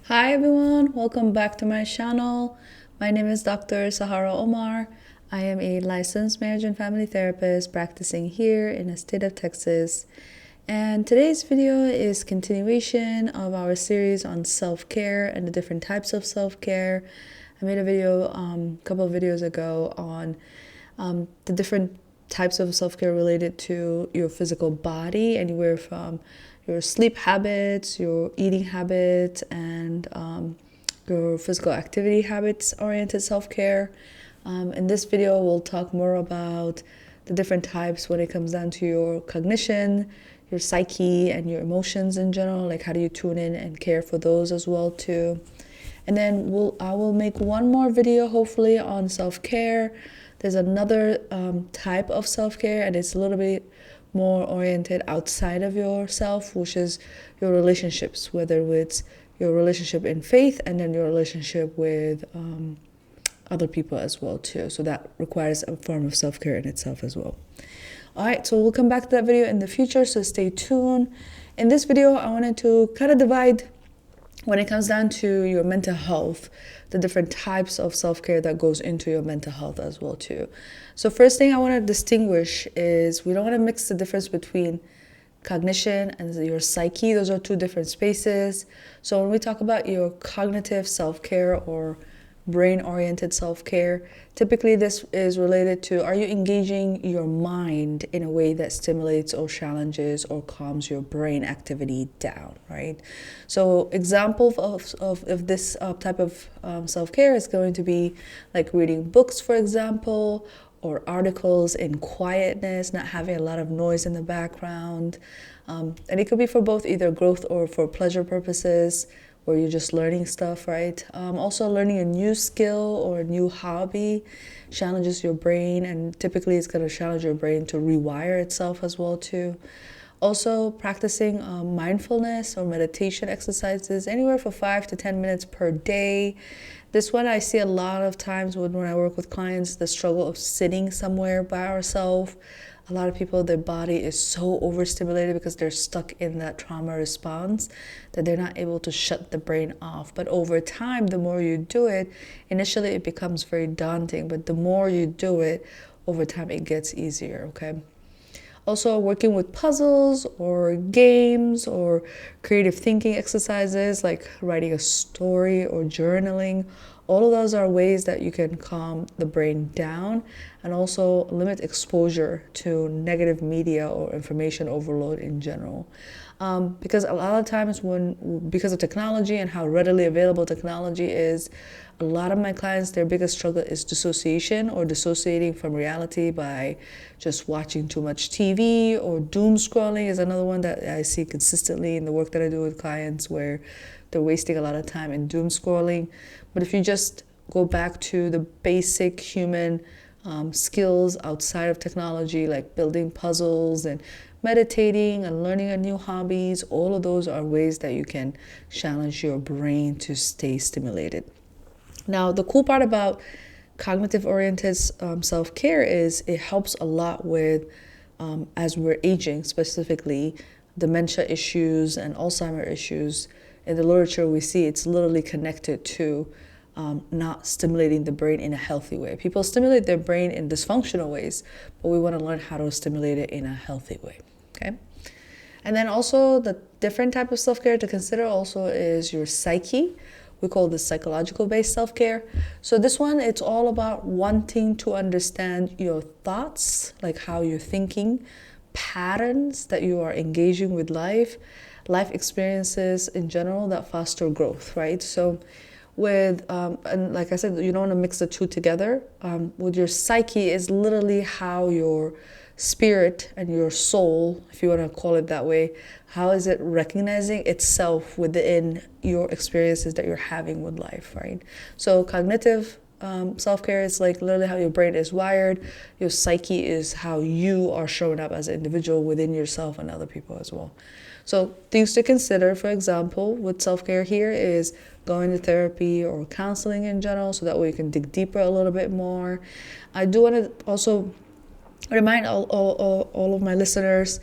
Hi everyone, welcome back to my channel. My name is Dr. Sahara Omar. I am a licensed marriage and family therapist practicing here in the state of Texas. And today's video is continuation of our series on self-care and the different types of self-care. I made a video a couple of videos ago on the different types of self-care related to your physical body, anywhere from your sleep habits, your eating habits, and your physical activity habits oriented self-care. In this video, we'll talk more about the different types when it comes down to your cognition, your psyche, and your emotions in general. Like, how do you tune in and care for those as well too? And then I will make one more video hopefully on self-care. There's another type of self-care, and it's a little bit more oriented outside of yourself, which is your relationships, whether it's your relationship in faith and then your relationship with other people as well too. So that requires a form of self-care in itself as well. All right, so we'll come back to that video in the future, so stay tuned. In this video, I wanted to kind of divide, when it comes down to your mental health, the different types of self-care that goes into your mental health as well too. So first thing I want to distinguish is we don't want to mix the difference between cognition and your psyche. Those are two different spaces. So when we talk about your cognitive self-care or brain-oriented self-care, typically this is related to, are you engaging your mind in a way that stimulates or challenges or calms your brain activity down, right? So example of this type of self-care is going to be like reading books, for example, or articles in quietness, not having a lot of noise in the background. And it could be for both either growth or for pleasure purposes, where you're just learning stuff, right? Also learning a new skill or a new hobby challenges your brain, and typically it's going to challenge your brain to rewire itself as well too. Also practicing mindfulness or meditation exercises anywhere for 5 to 10 minutes per day. This one I see a lot of times when I work with clients, the struggle of sitting somewhere by ourselves. A lot of people, their body is so overstimulated because they're stuck in that trauma response that they're not able to shut the brain off. But over time, the more you do it, initially it becomes very daunting, but the more you do it, over time it gets easier, okay? Also, working with puzzles or games or creative thinking exercises like writing a story or journaling. All of those are ways that you can calm the brain down and also limit exposure to negative media or information overload in general. Because a lot of times because of technology and how readily available technology is, a lot of my clients, their biggest struggle is dissociation or dissociating from reality by just watching too much TV, or doom scrolling is another one that I see consistently in the work that I do with clients, where they're wasting a lot of time in doom scrolling. But if you just go back to the basic human skills outside of technology, like building puzzles and meditating and learning a new hobbies, all of those are ways that you can challenge your brain to stay stimulated. Now, the cool part about cognitive oriented self-care is it helps a lot with, as we're aging, specifically dementia issues and Alzheimer issues. In the literature, we see it's literally connected to not stimulating the brain in a healthy way. People stimulate their brain in dysfunctional ways, but we want to learn how to stimulate it in a healthy way, okay? And then also the different type of self-care to consider also is your psyche. We call this psychological based self-care. So this one, it's all about wanting to understand your thoughts, like how you're thinking, patterns that you are engaging with life experiences in general that foster growth, right? So with, and like I said, you don't want to mix the two together. With your psyche is literally how your spirit and your soul, if you want to call it that way, how is it recognizing itself within your experiences that you're having with life, right? So cognitive self-care is like literally how your brain is wired. Your psyche is how you are showing up as an individual within yourself and other people as well. So things to consider, for example, with self-care here is going to therapy or counseling in general, so that way you can dig deeper a little bit more. I do want to also remind all of my listeners,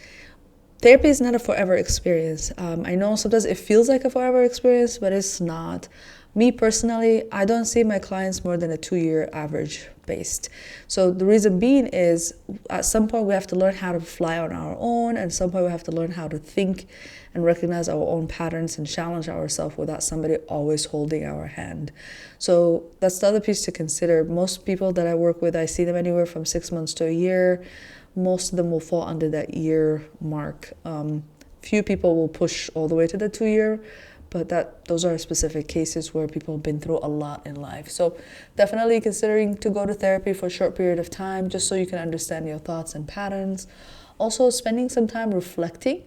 therapy is not a forever experience. I know sometimes it feels like a forever experience, but it's not. Me personally, I don't see my clients more than a 2-year average based. So the reason being is at some point we have to learn how to fly on our own, and at some point we have to learn how to think and recognize our own patterns and challenge ourselves without somebody always holding our hand. So that's the other piece to consider. Most people that I work with, I see them anywhere from 6 months to a year. Most of them will fall under that year mark. Few people will push all the way to the 2-year, but those are specific cases where people have been through a lot in life. So definitely considering to go to therapy for a short period of time, just so you can understand your thoughts and patterns. Also spending some time reflecting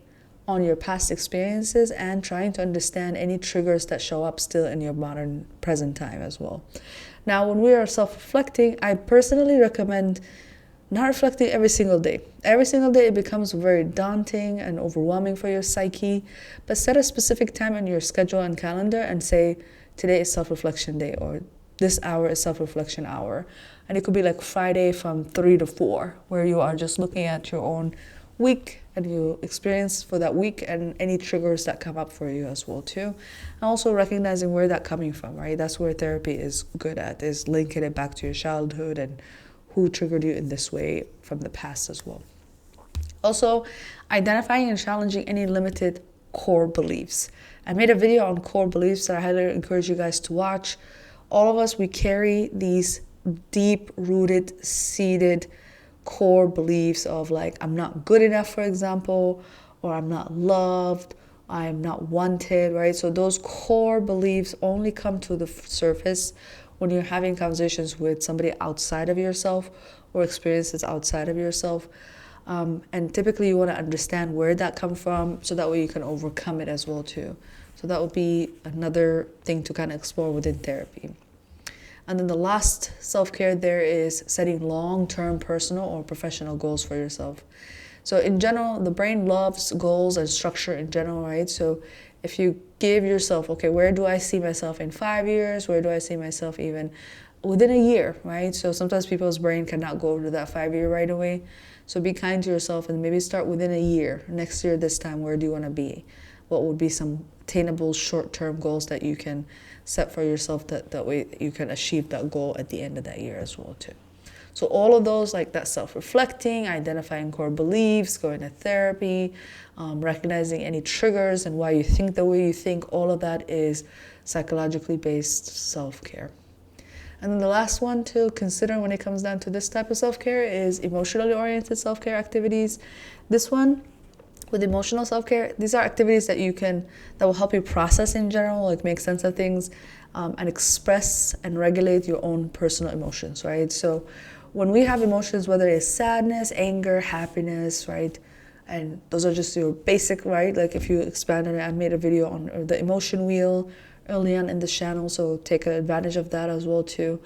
on your past experiences and trying to understand any triggers that show up still in your modern present time as well. Now, when we are self-reflecting, I personally recommend not reflecting every single day. Every single day it becomes very daunting and overwhelming for your psyche, but set a specific time in your schedule and calendar and say, today is self-reflection day, or this hour is self-reflection hour. And it could be like Friday from 3 to 4, where you are just looking at your own week and you experience for that week and any triggers that come up for you as well too. And also recognizing where that's coming from, right? That's where therapy is good at, is linking it back to your childhood and who triggered you in this way from the past as well. Also, identifying and challenging any limited core beliefs. I made a video on core beliefs that I highly encourage you guys to watch. All of us, we carry these deep-rooted, seated core beliefs of like, I'm not good enough, for example, or I'm not loved, I'm not wanted, right? So those core beliefs only come to the surface when you're having conversations with somebody outside of yourself or experiences outside of yourself. And typically you want to understand where that comes from so that way you can overcome it as well too. So that would be another thing to kind of explore within therapy. And then the last self-care there is setting long-term personal or professional goals for yourself. So in general, the brain loves goals and structure in general, right? So if you give yourself, okay, where do I see myself in 5 years? Where do I see myself even within a year, right? So sometimes people's brain cannot go over to that 5-year right away. So be kind to yourself and maybe start within a year. Next year, this time, where do you want to be? What would be some attainable short-term goals that you can set for yourself that way you can achieve that goal at the end of that year as well too. So all of those, like that self-reflecting, identifying core beliefs, going to therapy, recognizing any triggers and why you think the way you think, all of that is psychologically based self-care. And then the last one to consider when it comes down to this type of self-care is emotionally oriented self-care activities. This one, with emotional self-care, these are activities that will help you process in general, like make sense of things, and express and regulate your own personal emotions, right? So when we have emotions, whether it's sadness, anger, happiness, right? And those are just your basic, right? Like if you expand on it, I made a video on the emotion wheel early on in the channel, so take advantage of that as well too.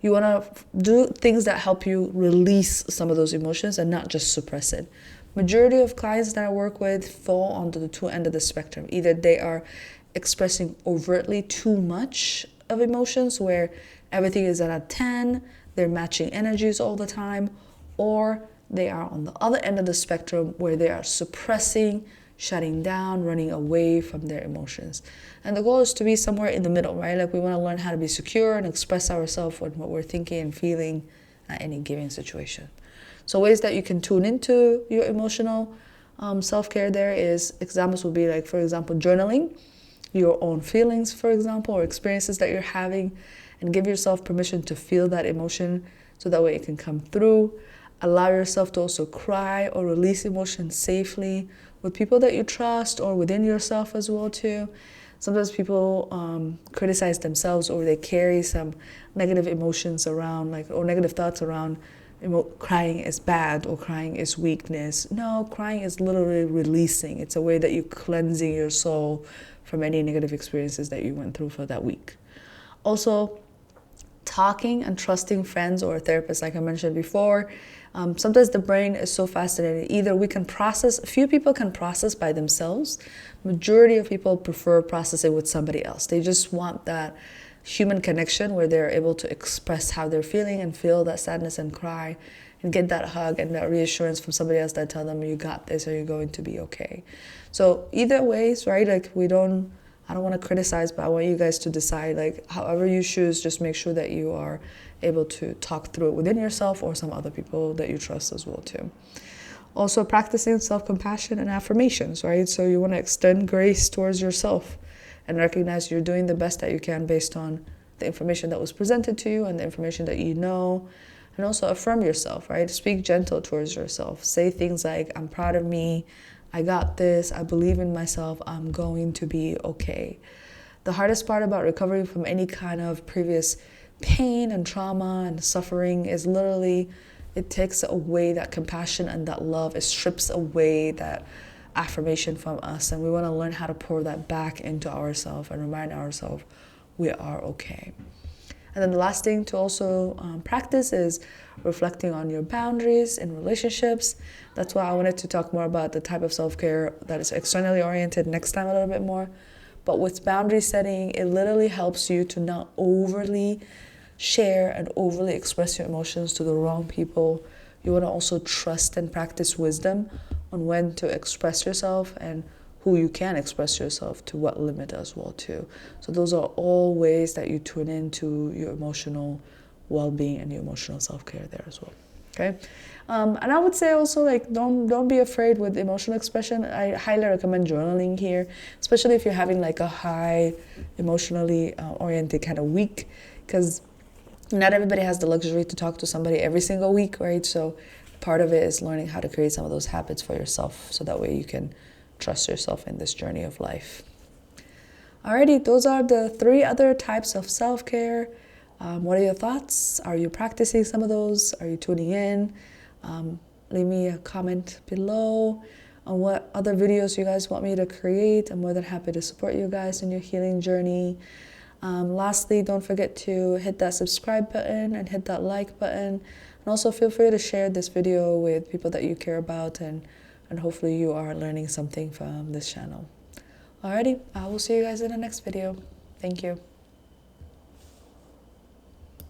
You want to do things that help you release some of those emotions and not just suppress it. Majority of clients that I work with fall onto the two ends of the spectrum. Either they are expressing overtly too much of emotions where everything is at a 10, they're matching energies all the time, or they are on the other end of the spectrum where they are suppressing, shutting down, running away from their emotions. And the goal is to be somewhere in the middle, right? Like we want to learn how to be secure and express ourselves with what we're thinking and feeling at any given situation. So ways that you can tune into your emotional self-care there is, examples would be like, for example, journaling your own feelings, for example, or experiences that you're having, and give yourself permission to feel that emotion so that way it can come through. Allow yourself to also cry or release emotions safely with people that you trust or within yourself as well too. Sometimes people criticize themselves or they carry some negative emotions around, like, or negative thoughts around crying is bad or crying is weakness. No, crying is literally releasing. It's a way that you're cleansing your soul from any negative experiences that you went through for that week. Also, talking and trusting friends or therapists, like I mentioned before. Sometimes the brain is so fascinating. Either we can process, few people can process by themselves. Majority of people prefer processing with somebody else. They just want that human connection where they're able to express how they're feeling and feel that sadness and cry and get that hug and that reassurance from somebody else that tell them you got this or you're going to be okay. So either ways, right? Like I don't want to criticize, but I want you guys to decide, like, however you choose, just make sure that you are able to talk through it within yourself or some other people that you trust as well too. Also practicing self-compassion and affirmations, right? So you want to extend grace towards yourself and recognize you're doing the best that you can based on the information that was presented to you and the information that you know. And also affirm yourself, right? Speak gentle towards yourself. Say things like, I'm proud of me, I got this, I believe in myself, I'm going to be okay. The hardest part about recovering from any kind of previous pain and trauma and suffering is literally, it takes away that compassion and that love. It strips away that affirmation from us, and we want to learn how to pour that back into ourselves and remind ourselves we are okay. And then the last thing to also practice is reflecting on your boundaries in relationships. That's why I wanted to talk more about the type of self-care that is externally oriented next time a little bit more. But with boundary setting, it literally helps you to not overly share and overly express your emotions to the wrong people. You want to also trust and practice wisdom on when to express yourself and who you can express yourself to, what limit as well too. So those are all ways that you tune into your emotional well-being and your emotional self-care there as well. Okay, and I would say also, like, don't be afraid with emotional expression. I highly recommend journaling here, especially if you're having like a high emotionally oriented kind of week, because not everybody has the luxury to talk to somebody every single week, right? So part of it is learning how to create some of those habits for yourself, so that way you can trust yourself in this journey of life. Alrighty, those are the 3 other types of self-care. What are your thoughts? Are you practicing some of those? Are you tuning in? Leave me a comment below on what other videos you guys want me to create. I'm more than happy to support you guys in your healing journey. Lastly, don't forget to hit that subscribe button and hit that like button. And also feel free to share this video with people that you care about, and hopefully you are learning something from this channel. Alrighty, I will see you guys in the next video. Thank you.